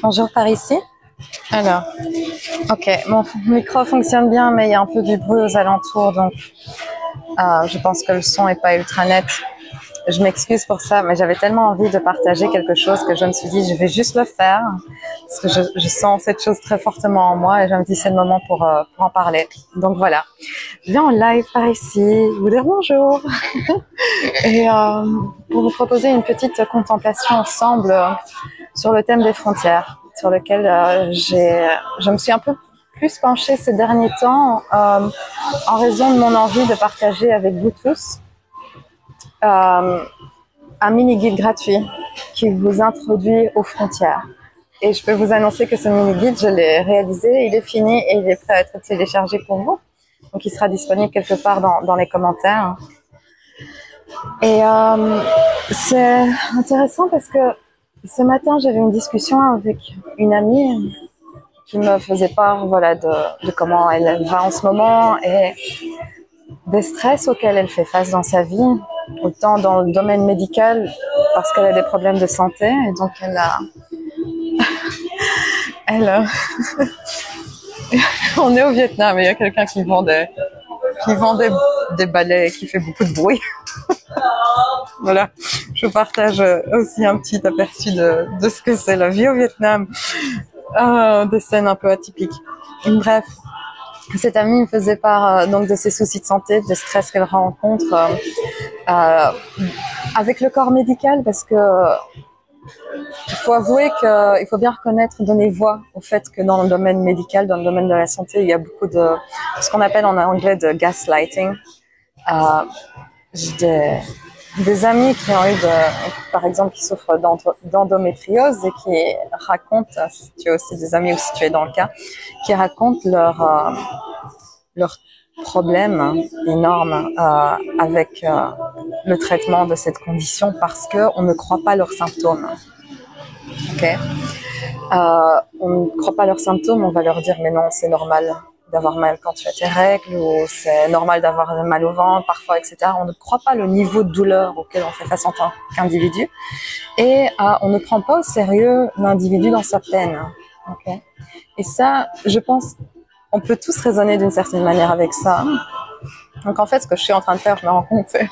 Bonjour par ici. Alors, ok, mon micro fonctionne bien, mais il y a un peu du bruit aux alentours, donc je pense que le son est pas ultra net. Je m'excuse pour ça, mais j'avais tellement envie de partager quelque chose que je me suis dit, je vais juste le faire, parce que je sens cette chose très fortement en moi, et je me dis, c'est le moment pour en parler. Donc voilà, je viens en live par ici, vous dire bonjour, et pour vous proposer une petite contemplation ensemble sur le thème des frontières, sur lequel je me suis un peu plus penchée ces derniers temps en raison de mon envie de partager avec vous tous un mini-guide gratuit qui vous introduit aux frontières. Et je peux vous annoncer que ce mini-guide, je l'ai réalisé, il est fini et il est prêt à être téléchargé pour vous. Donc il sera disponible quelque part dans les commentaires. Et c'est intéressant parce que ce matin, j'avais une discussion avec une amie qui me faisait part de comment elle va en ce moment et des stress auxquels elle fait face dans sa vie, autant dans le domaine médical parce qu'elle a des problèmes de santé et donc on est au Vietnam et il y a quelqu'un qui vend des balais et qui fait beaucoup de bruit. Voilà, je partage aussi un petit aperçu de ce que c'est la vie au Vietnam, des scènes un peu atypiques. Bref, cette amie me faisait part donc de ses soucis de santé, des stress qu'elle rencontre avec le corps médical, parce que il faut avouer qu'il faut bien reconnaître, donner voix au fait que dans le domaine médical, dans le domaine de la santé, il y a beaucoup de ce qu'on appelle en anglais de gaslighting. J'ai des amis qui ont eu, par exemple, qui souffrent d'endométriose et qui racontent, si tu as aussi des amis ou si tu es dans le cas, qui racontent leur problème énorme avec le traitement de cette condition parce qu'on ne croit pas leurs symptômes. Okay. On ne croit pas leurs symptômes, on va leur dire mais non, c'est normal d'avoir mal quand tu as tes règles ou c'est normal d'avoir mal au ventre parfois, etc. On ne croit pas le niveau de douleur auquel on fait face en tant qu'individu et on ne prend pas au sérieux l'individu dans sa peine. Okay. Et ça, je pense, on peut tous raisonner d'une certaine manière avec ça. Donc en fait, ce que je suis en train de faire, je me rends compte, c'est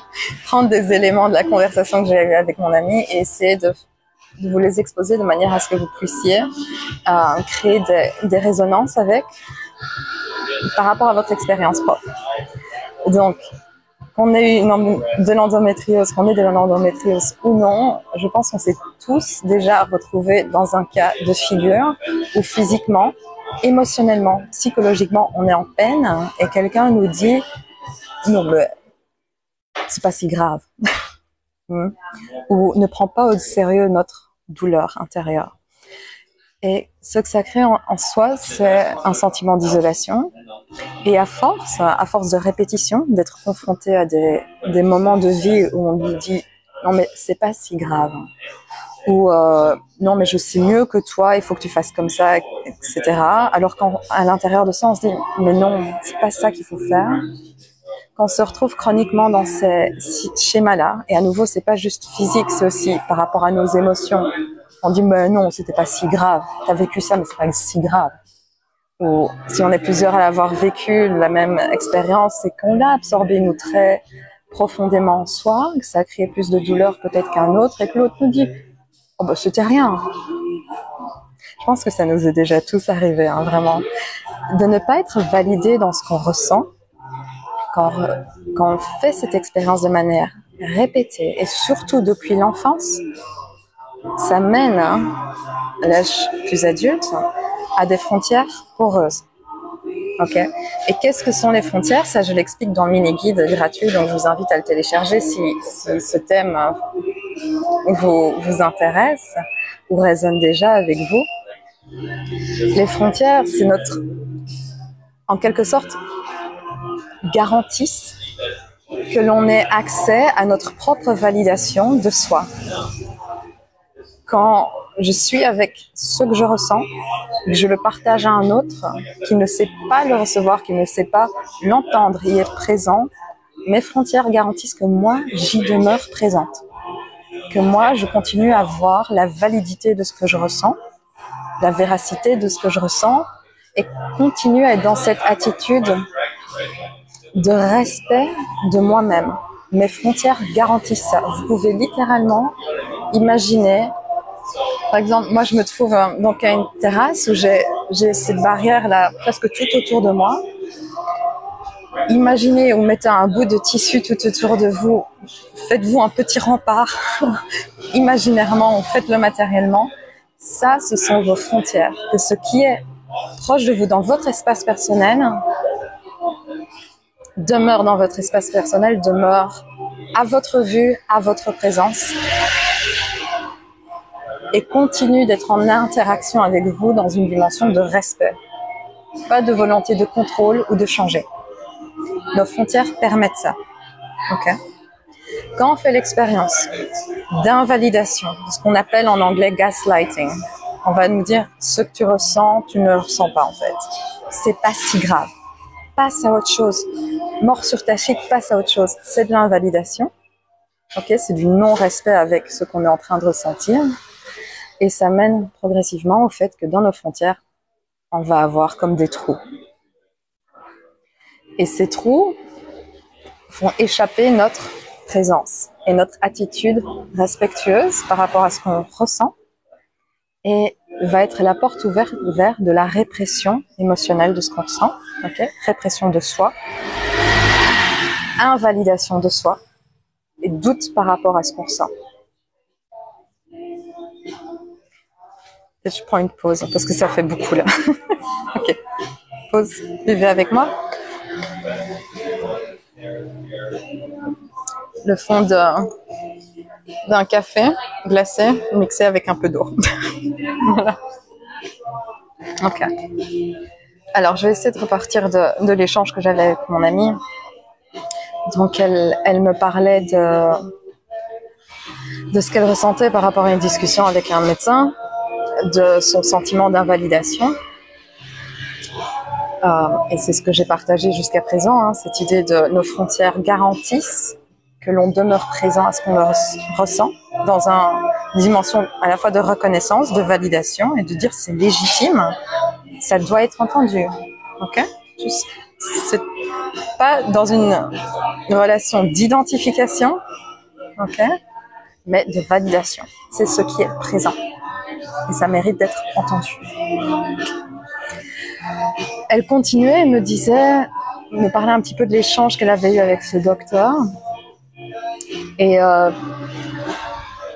prendre des éléments de la conversation que j'ai eue avec mon ami et essayer de vous les exposer de manière à ce que vous puissiez créer des résonances avec par rapport à votre expérience propre. Donc, qu'on ait de l'endométriose, ou non, je pense qu'on s'est tous déjà retrouvés dans un cas de figure où physiquement, émotionnellement, psychologiquement, on est en peine et quelqu'un nous dit « non, mais c'est pas si grave ». Ou ne prend pas au sérieux notre douleur intérieure. Et ce que ça crée en soi, c'est un sentiment d'isolation. Et à force de répétition, d'être confronté à des moments de vie où on nous dit « non mais c'est pas si grave » ou non mais je sais mieux que toi, il faut que tu fasses comme ça, etc. Alors qu'à l'intérieur de ça, on se dit « mais non, c'est pas ça qu'il faut faire ». Quand on se retrouve chroniquement dans ces schémas-là, et à nouveau, c'est pas juste physique, c'est aussi par rapport à nos émotions. On dit, mais non, c'était pas si grave. T'as vécu ça, mais c'est pas si grave. Ou si on est plusieurs à l'avoir vécu la même expérience, c'est qu'on l'a absorbé, nous, très profondément en soi, que ça a créé plus de douleur peut-être qu'un autre, et que l'autre nous dit, oh bah, c'était rien. Je pense que ça nous est déjà tous arrivé, hein, vraiment. De ne pas être validé dans ce qu'on ressent, quand on fait cette expérience de manière répétée et surtout depuis l'enfance, ça mène à l'âge plus adulte à des frontières poreuses. Okay. Et qu'est-ce que sont les frontières? Ça, je l'explique dans le mini-guide gratuit, donc je vous invite à le télécharger si ce thème vous intéresse ou résonne déjà avec vous. Les frontières, c'est en quelque sorte, garantissent que l'on ait accès à notre propre validation de soi. Quand je suis avec ce que je ressens, je le partage à un autre qui ne sait pas le recevoir, qui ne sait pas l'entendre, y être présent, mes frontières garantissent que moi, j'y demeure présente. que moi, je continue à voir la validité de ce que je ressens, la véracité de ce que je ressens, et continue à être dans cette attitude de respect de moi-même. Mes frontières garantissent ça. Vous pouvez littéralement imaginer, par exemple, moi je me trouve donc à une terrasse où j'ai cette barrière là presque tout autour de moi. Imaginez ou mettez un bout de tissu tout autour de vous, faites-vous un petit rempart imaginairement ou faites-le matériellement. Ça, ce sont vos frontières. Que ce qui est proche de vous dans votre espace personnel demeure dans votre espace personnel, demeure à votre vue, à votre présence et continue d'être en interaction avec vous dans une dimension de respect. Pas de volonté de contrôle ou de changer. Nos frontières permettent ça. Okay. Quand on fait l'expérience d'invalidation, ce qu'on appelle en anglais gaslighting, on va nous dire ce que tu ressens, tu ne le ressens pas en fait. C'est pas si grave. Passe à autre chose. Mort sur ta chic, passe à autre chose. C'est de l'invalidation. Okay, c'est du non-respect avec ce qu'on est en train de ressentir. Et ça mène progressivement au fait que dans nos frontières, on va avoir comme des trous. Et ces trous font échapper notre présence et notre attitude respectueuse par rapport à ce qu'on ressent et va être la porte ouverte vers de la répression émotionnelle de ce qu'on ressent, okay? Répression de soi, invalidation de soi et doute par rapport à ce qu'on ressent. Et je prends une pause parce que ça fait beaucoup là. Ok, pause, buvez avec moi. Le fond d'un café glacé mixé avec un peu d'eau. Voilà. Ok. Alors, je vais essayer de repartir de l'échange que j'avais avec mon amie. Donc, elle me parlait de ce qu'elle ressentait par rapport à une discussion avec un médecin, de son sentiment d'invalidation. Et c'est ce que j'ai partagé jusqu'à présent, hein, cette idée de nos frontières garantissent que l'on demeure présent à ce qu'on ressent dans une dimension à la fois de reconnaissance, de validation et de dire c'est légitime, ça doit être entendu. Ok? C'est pas dans une relation d'identification, ok? Mais de validation. C'est ce qui est présent. Et ça mérite d'être entendu. Elle continuait et me parlait un petit peu de l'échange qu'elle avait eu avec ce docteur. Et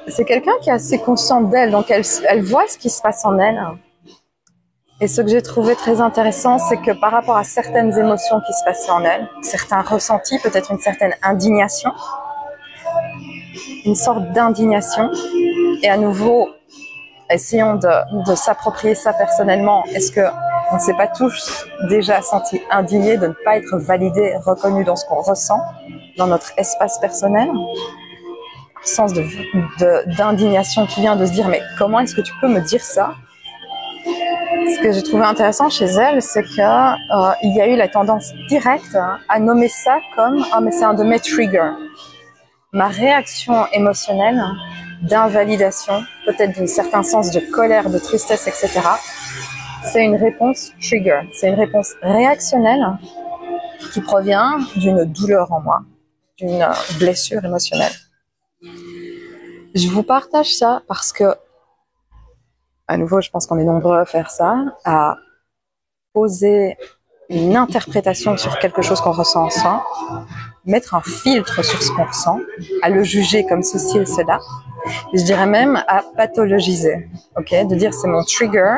c'est quelqu'un qui est assez consciente d'elle, donc elle voit ce qui se passe en elle. Et ce que j'ai trouvé très intéressant, c'est que par rapport à certaines émotions qui se passaient en elle, certains ressentis, peut-être une certaine indignation, une sorte d'indignation, et à nouveau, essayons de s'approprier ça personnellement. Est-ce qu'on ne s'est pas tous déjà sentis indignés de ne pas être validés, reconnus dans ce qu'on ressent, dans notre espace personnel? Un sens d'indignation qui vient de se dire « mais comment est-ce que tu peux me dire ça ?» Ce que j'ai trouvé intéressant chez elle, c'est qu'il y a eu la tendance directe à nommer ça comme « ah mais c'est un de mes triggers ». Ma réaction émotionnelle d'invalidation, peut-être d'un certain sens de colère, de tristesse, etc., c'est une réponse trigger, c'est une réponse réactionnelle qui provient d'une douleur en moi, d'une blessure émotionnelle. Je vous partage ça parce que, à nouveau, je pense qu'on est nombreux à faire ça, à poser une interprétation sur quelque chose qu'on ressent en soi, mettre un filtre sur ce qu'on ressent, à le juger comme ceci et cela, et je dirais même à pathologiser, ok, de dire c'est mon trigger,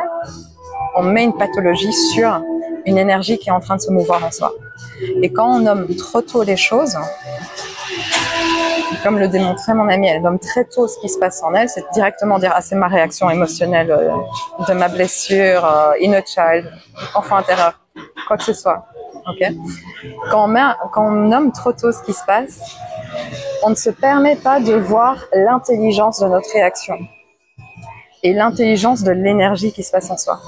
on met une pathologie sur une énergie qui est en train de se mouvoir en soi. Et quand on nomme trop tôt les choses, comme le démontrait mon amie, elle nomme très tôt ce qui se passe en elle, c'est directement dire ah c'est ma réaction émotionnelle de ma blessure, inner child, enfant intérieur, quoi que ce soit. Okay. Quand on nomme trop tôt ce qui se passe, on ne se permet pas de voir l'intelligence de notre réaction et l'intelligence de l'énergie qui se passe en soi.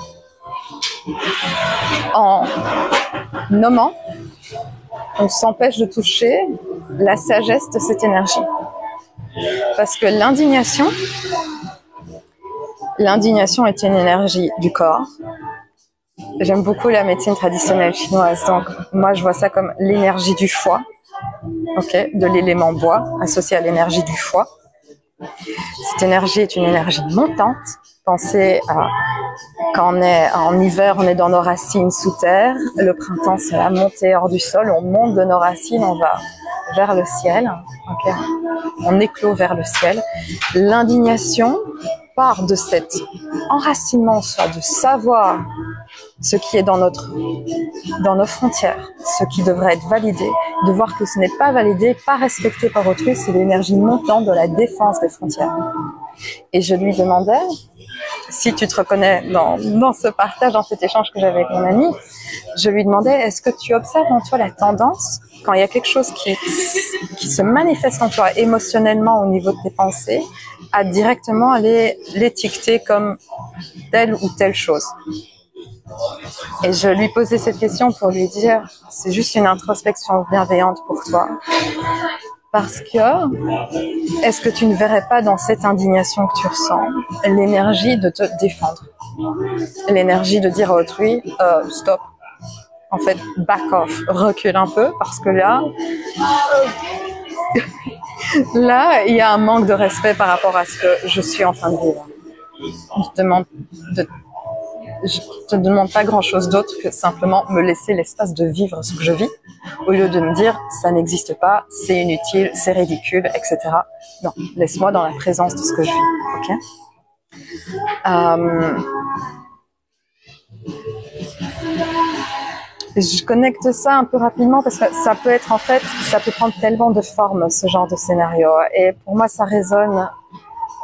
En nommant, on s'empêche de toucher la sagesse de cette énergie. Parce que l'indignation est une énergie du corps. J'aime beaucoup la médecine traditionnelle chinoise, donc moi je vois ça comme l'énergie du foie, okay, de l'élément bois associé à l'énergie du foie. Cette énergie est une énergie montante. Pensez à quand on est en hiver, on est dans nos racines sous terre. Le printemps, c'est la montée hors du sol. On monte de nos racines, on va vers le ciel. Okay. On éclot vers le ciel. L'indignation part de cet enracinement en soi, de savoir ce qui est dans nos frontières, ce qui devrait être validé, de voir que ce n'est pas validé, pas respecté par autrui, c'est l'énergie montante de la défense des frontières. Et je lui demandais, si tu te reconnais dans ce partage, dans cet échange que j'avais avec mon ami, je lui demandais, est-ce que tu observes en toi la tendance, quand il y a quelque chose qui se manifeste en toi émotionnellement au niveau de tes pensées, à directement aller l'étiqueter comme telle ou telle chose? Et je lui posais cette question pour lui dire, c'est juste une introspection bienveillante pour toi. Parce que, est-ce que tu ne verrais pas dans cette indignation que tu ressens, l'énergie de te défendre? L'énergie de dire à autrui, stop. En fait, back off, recule un peu, parce que là, il y a un manque de respect par rapport à ce que je suis en train de vivre. Je te demande pas grand-chose d'autre que simplement me laisser l'espace de vivre ce que je vis, au lieu de me dire ça n'existe pas, c'est inutile, c'est ridicule, etc. Non, laisse-moi dans la présence de ce que je vis. Ok. Je connecte ça un peu rapidement parce que ça peut être ça peut prendre tellement de formes ce genre de scénario. Et pour moi, ça résonne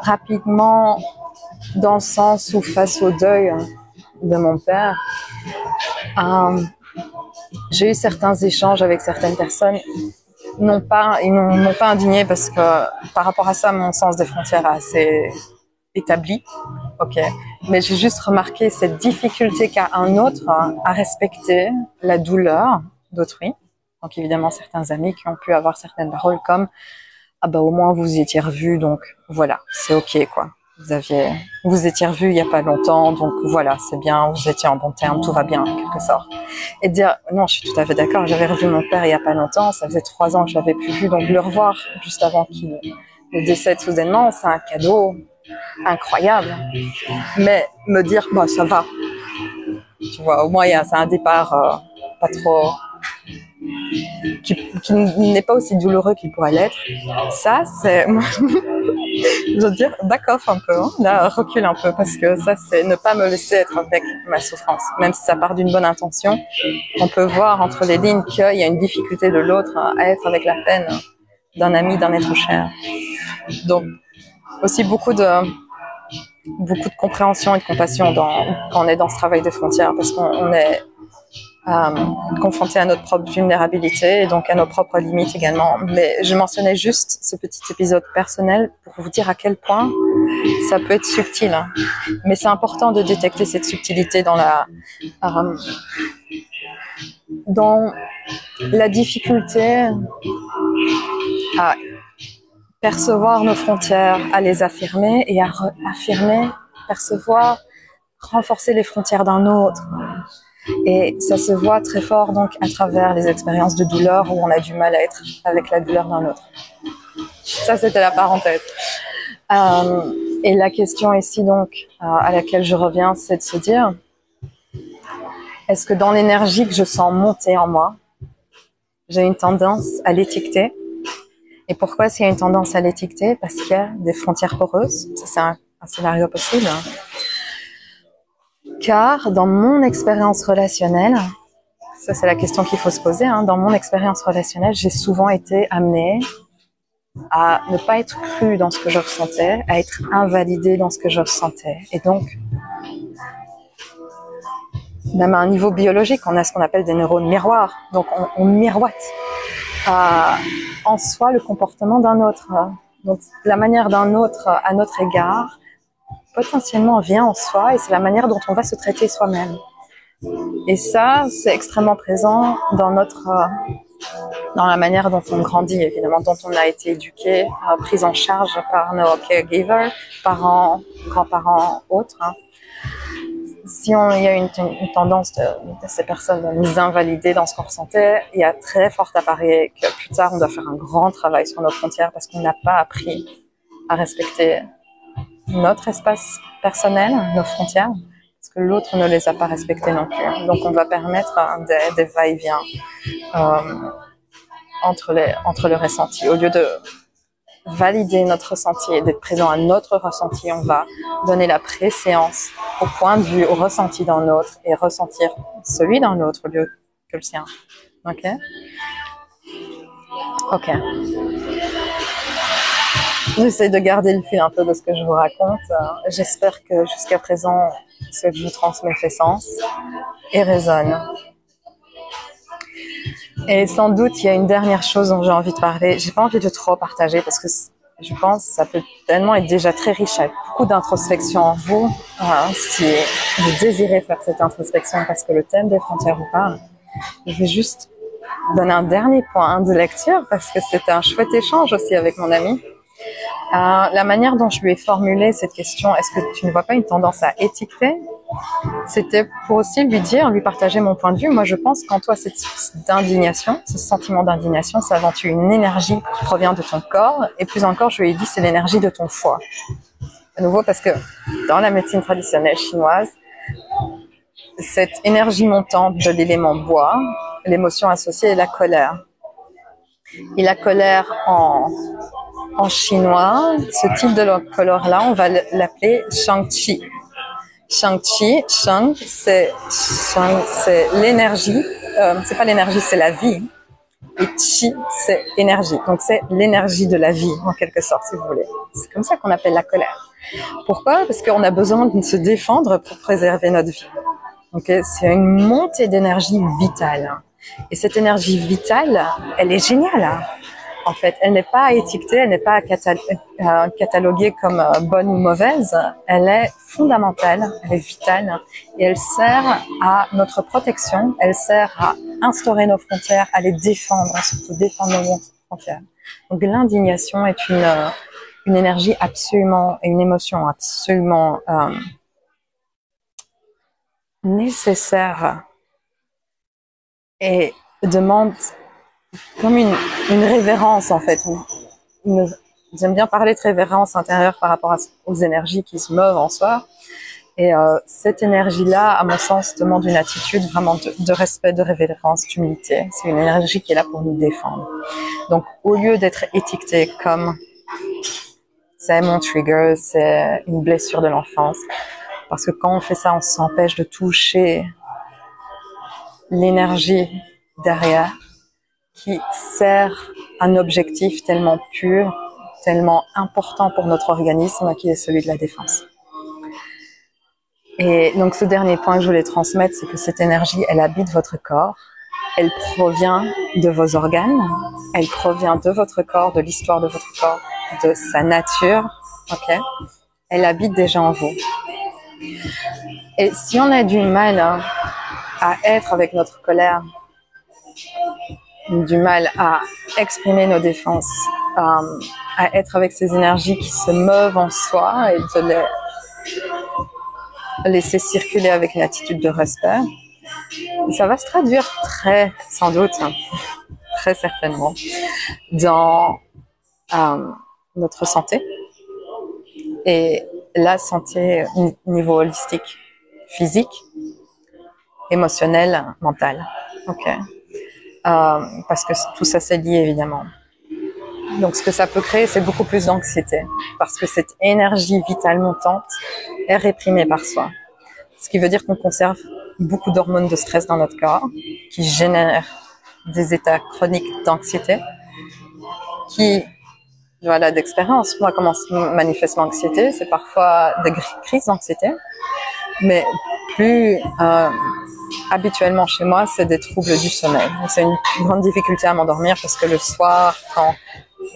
rapidement dans le sens où face au deuil de mon père, j'ai eu certains échanges avec certaines personnes. Ils n'ont pas indigné parce que par rapport à ça, mon sens des frontières est assez établi. Ok. Mais j'ai juste remarqué cette difficulté qu'a un autre à respecter la douleur d'autrui. Donc évidemment, certains amis qui ont pu avoir certaines paroles comme « Ah bah au moins vous étiez revus, donc voilà, c'est ok quoi. Vous étiez revus il y a pas longtemps, donc voilà, c'est bien, vous étiez en bon terme, tout va bien en quelque sorte. » Et dire « Non, je suis tout à fait d'accord, j'avais revu mon père il y a pas longtemps, ça faisait 3 ans que je l'avais plus vu, donc le revoir juste avant qu'il ne décède soudainement, c'est un cadeau incroyable. » Mais me dire « Bah ça va. » Tu vois, au moins c'est un départ pas trop... qui n'est pas aussi douloureux qu'il pourrait l'être. Ça, c'est... je veux dire, back off un peu, hein. Là, recule un peu, parce que ça, c'est ne pas me laisser être avec ma souffrance. Même si ça part d'une bonne intention, on peut voir entre les lignes qu'il y a une difficulté de l'autre à être avec la peine d'un ami, d'un être cher. Donc, aussi beaucoup de compréhension et de compassion quand on est dans ce travail des frontières, parce qu'on est confronté à notre propre vulnérabilité et donc à nos propres limites également. Mais je mentionnais juste ce petit épisode personnel pour vous dire à quel point ça peut être subtil. Mais c'est important de détecter cette subtilité dans la difficulté à percevoir nos frontières, à les affirmer et à affirmer, percevoir, renforcer les frontières d'un autre. Et ça se voit très fort donc à travers les expériences de douleur où on a du mal à être avec la douleur d'un autre. Ça, c'était la parenthèse. Et la question ici donc à laquelle je reviens, c'est de se dire, est-ce que dans l'énergie que je sens monter en moi, j'ai une tendance à l'étiqueter? Et pourquoi est-ce qu'il y a une tendance à l'étiqueter? Parce qu'il y a des frontières poreuses. Ça, c'est un scénario possible. Car dans mon expérience relationnelle, ça c'est la question qu'il faut se poser, hein, dans mon expérience relationnelle, j'ai souvent été amenée à ne pas être crue dans ce que je ressentais, à être invalidée dans ce que je ressentais. Et donc, même à un niveau biologique, on a ce qu'on appelle des neurones miroirs. Donc on miroite en soi le comportement d'un autre. Donc la manière d'un autre à notre égard potentiellement vient en soi et c'est la manière dont on va se traiter soi-même. Et ça, c'est extrêmement présent dans dans la manière dont on grandit, évidemment, dont on a été éduqué, pris en charge par nos caregivers, parents, grands-parents, autres. Hein. Si il y a une tendance de ces personnes à nous invalider dans ce qu'on ressentait, il y a très fort à parier que plus tard, on doit faire un grand travail sur nos frontières parce qu'on n'a pas appris à respecter notre espace personnel, nos frontières, parce que l'autre ne les a pas respectées non plus. Donc, on va permettre des va-et-vient entre le ressenti. Au lieu de valider notre ressenti et d'être présent à notre ressenti, on va donner la préséance au point de vue, au ressenti d'un autre et ressentir celui d'un autre au lieu que le sien. Ok? Ok. J'essaie de garder le fil un peu de ce que je vous raconte. J'espère que jusqu'à présent, ce que je vous transmets fait sens et résonne. Et sans doute, il y a une dernière chose dont j'ai envie de parler. J'ai pas envie de trop partager parce que je pense que ça peut tellement être déjà très riche avec beaucoup d'introspection en vous. Si vous désirez faire cette introspection parce que le thème des frontières vous parle, je vais juste donner un dernier point de lecture parce que c'était un chouette échange aussi avec mon ami. La manière dont je lui ai formulé cette question, est-ce que tu ne vois pas une tendance à étiqueter? C'était pour aussi lui partager mon point de vue. Moi, je pense qu'en toi, cette source d'indignation, ce sentiment d'indignation, c'est avant tout une énergie qui provient de ton corps. Et plus encore, je lui ai dit, c'est l'énergie de ton foie. À nouveau, parce que dans la médecine traditionnelle chinoise, cette énergie montante de l'élément bois, l'émotion associée est la colère. Et la colère en chinois, ce type de colère-là, on va l'appeler Shang-Chi. Shang-Chi, Shang, c'est l'énergie, c'est pas l'énergie, c'est la vie. Et Chi, c'est énergie. Donc c'est l'énergie de la vie, en quelque sorte, si vous voulez. C'est comme ça qu'on appelle la colère. Pourquoi? Parce qu'on a besoin de se défendre pour préserver notre vie. Okay? C'est une montée d'énergie vitale. Et cette énergie vitale, elle est géniale. En fait, elle n'est pas étiquetée, elle n'est pas cataloguée comme bonne ou mauvaise. Elle est fondamentale, elle est vitale et elle sert à notre protection. Elle sert à instaurer nos frontières, à les défendre, surtout défendre nos frontières. Donc l'indignation est une énergie absolument et une émotion absolument nécessaire et demande comme une révérence en fait. J'aime bien parler de révérence intérieure par rapport aux énergies qui se meuvent en soi. Et cette énergie-là, à mon sens, demande une attitude vraiment de respect, de révérence, d'humilité. C'est une énergie qui est là pour nous défendre. Donc, au lieu d'être étiqueté comme c'est mon trigger, c'est une blessure de l'enfance, parce que quand on fait ça, on s'empêche de toucher l'énergie derrière, qui sert un objectif tellement pur, tellement important pour notre organisme, qui est celui de la défense. Et donc, ce dernier point que je voulais transmettre, c'est que cette énergie, elle habite votre corps, elle provient de vos organes, elle provient de votre corps, de l'histoire de votre corps, de sa nature, ok? Elle habite déjà en vous. Et si on a du mal à être avec notre colère, du mal à exprimer nos défenses, à être avec ces énergies qui se meuvent en soi et de les laisser circuler avec une attitude de respect, ça va se traduire sans doute, très certainement, dans notre santé et la santé au niveau holistique, physique, émotionnel, mental. Ok. Parce que tout ça c'est lié évidemment. Donc ce que ça peut créer, c'est beaucoup plus d'anxiété, parce que cette énergie vitale montante est réprimée par soi. Ce qui veut dire qu'on conserve beaucoup d'hormones de stress dans notre corps, qui génèrent des états chroniques d'anxiété, qui, voilà, d'expérience, moi comment se manifeste l'anxiété, c'est parfois des crises d'anxiété, mais plus habituellement chez moi, c'est des troubles du sommeil. C'est une grande difficulté à m'endormir parce que le soir, quand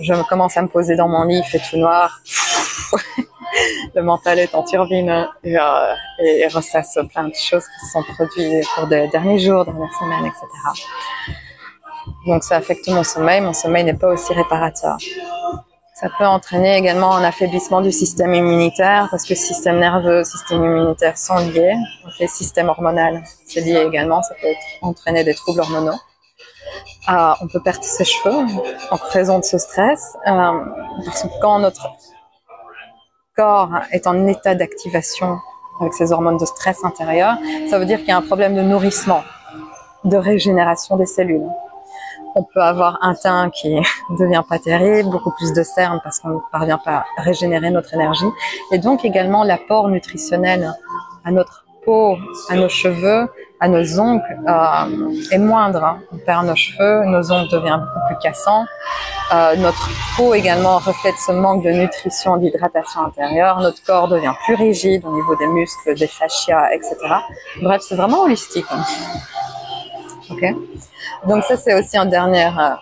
je commence à me poser dans mon lit, il fait tout noir, le mental est en turbine et ressasse plein de choses qui se sont produites pour des derniers jours, dernières semaines, etc. Donc ça affecte mon sommeil n'est pas aussi réparateur. Ça peut entraîner également un affaiblissement du système immunitaire parce que système nerveux, système immunitaire sont liés. Donc les systèmes hormonaux, c'est lié également, ça peut entraîner des troubles hormonaux. On peut perdre ses cheveux en raison de ce stress, parce que quand notre corps est en état d'activation avec ces hormones de stress intérieur, ça veut dire qu'il y a un problème de nourrissement, de régénération des cellules. On peut avoir un teint qui devient pas terrible, beaucoup plus de cernes parce qu'on ne parvient pas à régénérer notre énergie. Et donc également l'apport nutritionnel à notre peau, à nos cheveux, à nos ongles est moindre. On perd nos cheveux, nos ongles deviennent beaucoup plus cassants. Notre peau également reflète ce manque de nutrition, d'hydratation intérieure. Notre corps devient plus rigide au niveau des muscles, des fascias, etc. Bref, c'est vraiment holistique. Ok. Donc ça, c'est aussi une dernière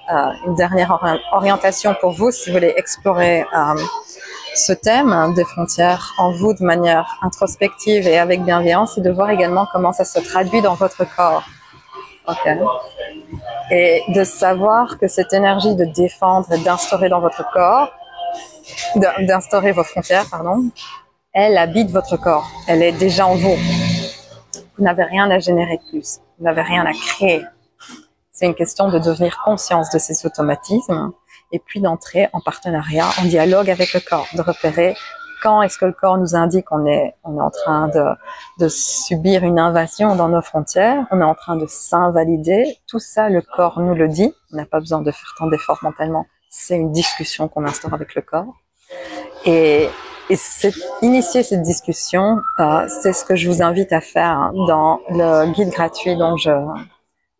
orientation pour vous si vous voulez explorer ce thème des frontières en vous de manière introspective et avec bienveillance, et de voir également comment ça se traduit dans votre corps. Okay. Et de savoir que cette énergie de défendre et d'instaurer dans votre corps, d'instaurer vos frontières, pardon, elle habite votre corps. Elle est déjà en vous. Vous n'avez rien à générer de plus. Vous n'avez rien à créer. C'est une question de devenir conscience de ces automatismes et puis d'entrer en partenariat, en dialogue avec le corps, de repérer quand est-ce que le corps nous indique qu'on est en train de subir une invasion dans nos frontières, on est en train de s'invalider. Tout ça, le corps nous le dit. On n'a pas besoin de faire tant d'efforts mentalement. C'est une discussion qu'on instaure avec le corps. Et initier cette discussion, c'est ce que je vous invite à faire dans le guide gratuit dont je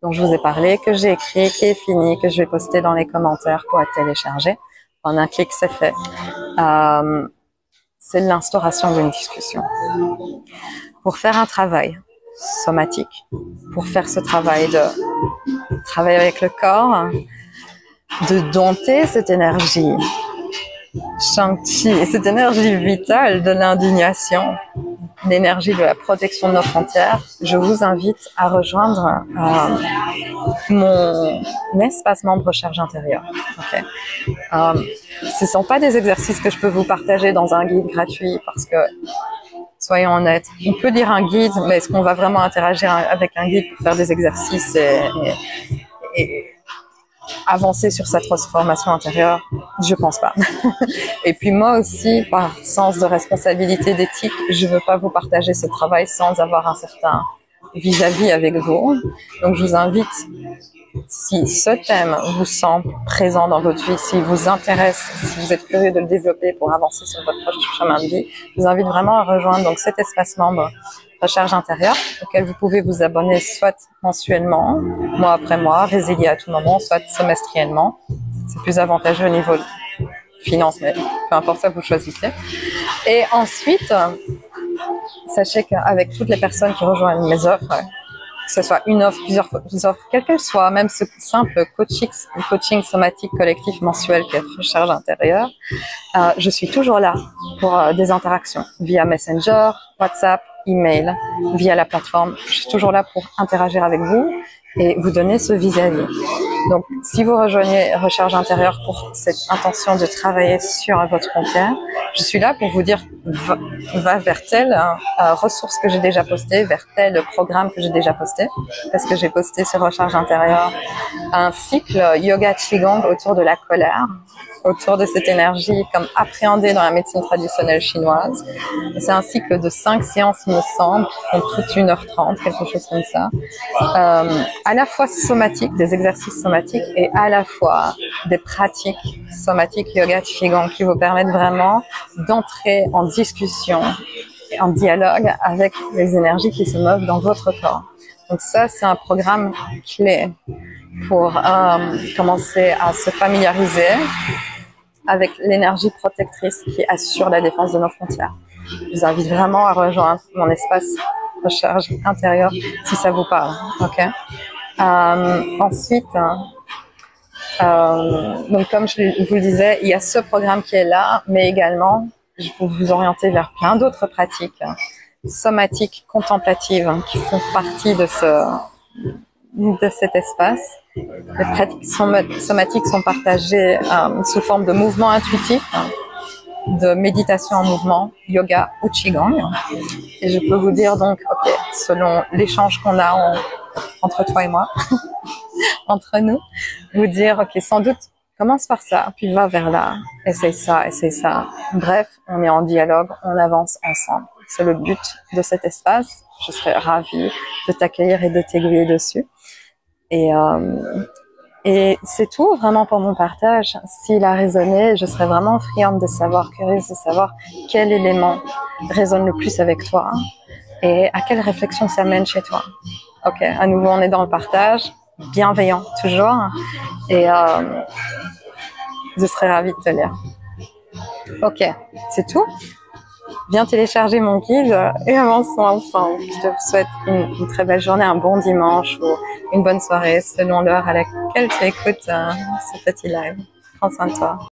vous ai parlé, que j'ai écrit, qui est fini, que je vais poster dans les commentaires pour être téléchargé. En un clic, c'est fait. C'est l'instauration d'une discussion. Pour faire un travail somatique, pour faire ce travail de travailler avec le corps, de dompter cette énergie Shang-Chi, cette énergie vitale de l'indignation, l'énergie de la protection de nos frontières, je vous invite à rejoindre mon espace membre recherche intérieure. Okay. Ce ne sont pas des exercices que je peux vous partager dans un guide gratuit parce que, soyons honnêtes, on peut lire un guide, mais est-ce qu'on va vraiment interagir avec un guide pour faire des exercices et avancer sur sa transformation intérieure? Je pense pas. Et puis moi aussi, par sens de responsabilité, d'éthique, je veux pas vous partager ce travail sans avoir un certain vis-à-vis avec vous. Donc je vous invite, si ce thème vous semble présent dans votre vie, s'il vous intéresse, si vous êtes curieux de le développer pour avancer sur votre chemin de vie, je vous invite vraiment à rejoindre donc cet espace membre recherche intérieure, auquel vous pouvez vous abonner soit mensuellement, mois après mois, résilier à tout moment, soit semestriellement. C'est plus avantageux au niveau de finance, mais peu importe ça, vous choisissez. Et ensuite, sachez qu'avec toutes les personnes qui rejoignent mes offres, que ce soit une offre, plusieurs offres, quelle qu'elle soit, même ce simple coaching somatique collectif mensuel qui est recherche intérieure, je suis toujours là pour des interactions via Messenger, WhatsApp, email, via la plateforme. Je suis toujours là pour interagir avec vous et vous donner ce vis-à-vis. Donc, si vous rejoignez Recherche intérieure pour cette intention de travailler sur votre frontière, je suis là pour vous dire va vers telle ressource que j'ai déjà postée, vers tel programme que j'ai déjà posté, parce que j'ai posté sur Recherche intérieure un cycle yoga qigong autour de la colère, autour de cette énergie comme appréhendée dans la médecine traditionnelle chinoise. C'est un cycle de 5 séances, il me semble, qui font toute 1h30, quelque chose comme ça. À la fois somatique, des exercices somatiques, et à la fois des pratiques somatiques yoga qigong qui vous permettent vraiment d'entrer en discussion et en dialogue avec les énergies qui se meuvent dans votre corps. Donc ça, c'est un programme clé pour commencer à se familiariser avec l'énergie protectrice qui assure la défense de nos frontières. Je vous invite vraiment à rejoindre mon espace recherche intérieure si ça vous parle. Okay. Ensuite, donc comme je vous le disais, il y a ce programme qui est là, mais également je peux vous orienter vers plein d'autres pratiques somatiques, contemplatives, qui font partie de cet espace. Les pratiques somatiques sont partagées sous forme de mouvements intuitifs, de méditation en mouvement, yoga ou qigong. Et je peux vous dire donc, ok, selon l'échange qu'on a entre toi et moi, entre nous, vous dire, ok, sans doute, commence par ça, puis va vers là, essaye ça, essaye ça. Bref, on est en dialogue, on avance ensemble. C'est le but de cet espace. Je serais ravie de t'accueillir et de t'aiguiller dessus. Et c'est tout vraiment pour mon partage. S'il a résonné, je serais vraiment friande de savoir, curieuse de savoir quel élément résonne le plus avec toi et à quelle réflexion ça mène chez toi. Ok, à nouveau, on est dans le partage, bienveillant toujours, et je serais ravie de te lire. Ok, c'est tout. Viens télécharger mon guide et avançons ensemble. Je te souhaite une très belle journée, un bon dimanche ou une bonne soirée selon l'heure à laquelle tu écoutes ce petit live. Prends soin de toi.